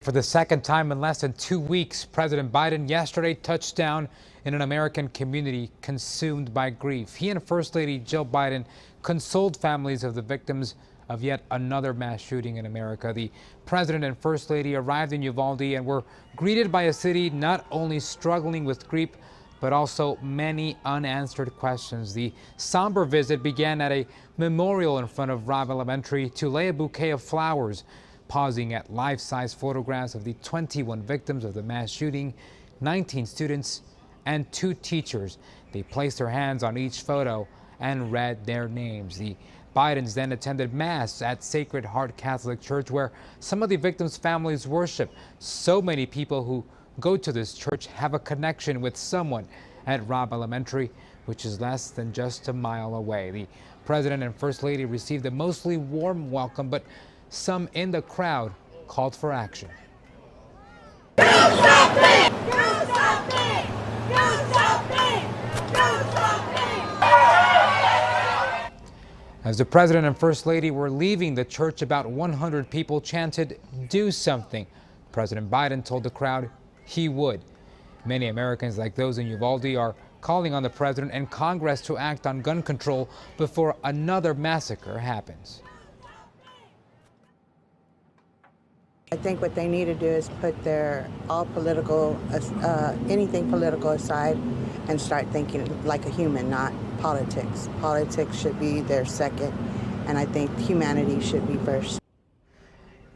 For the second time in less than 2 weeks, President Biden yesterday touched down in an American community consumed by grief. He and First Lady Jill Biden consoled families of the victims of yet another mass shooting in America. The president and First Lady arrived in Uvalde and were greeted by a city not only struggling with grief, but also many unanswered questions. The somber visit began at a memorial in front of Robb Elementary to lay a bouquet of flowers, pausing at life-size photographs of the 21 victims of the mass shooting, 19 students, and 2 teachers. They placed their hands on each photo and read their names. The Bidens then attended Mass at Sacred Heart Catholic Church, where some of the victims' families worship. So many people who go to this church have a connection with someone at Robb Elementary, which is less than just a mile away. The President and First Lady received a mostly warm welcome, but some in the crowd called for action. Do something! Do something! Do something! Do something! As the President and First Lady were leaving the church, about 100 people chanted, "Do something." President Biden told the crowd he would. Many Americans, like those in Uvalde, are calling on the President and Congress to act on gun control before another massacre happens. I think what they need to do is put their anything political aside and start thinking like a human, not politics. Politics should be their second, and I think humanity should be first.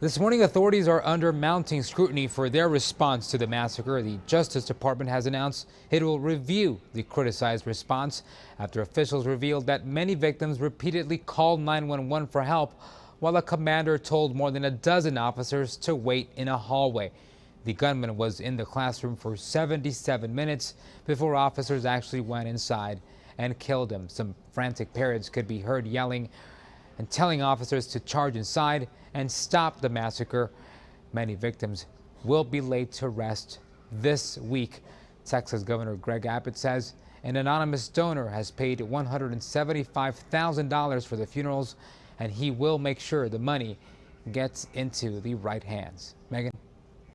This morning, authorities are under mounting scrutiny for their response to the massacre. The Justice Department has announced it will review the criticized response after officials revealed that many victims repeatedly called 911 for help, while a commander told more than a dozen officers to wait in a hallway. The gunman was in the classroom for 77 minutes before officers actually went inside and killed him. Some frantic parents could be heard yelling and telling officers to charge inside and stop the massacre. Many victims will be laid to rest this week. Texas Governor Greg Abbott says an anonymous donor has paid $175,000 for the funerals, and he will make sure the money gets into the right hands. Megan?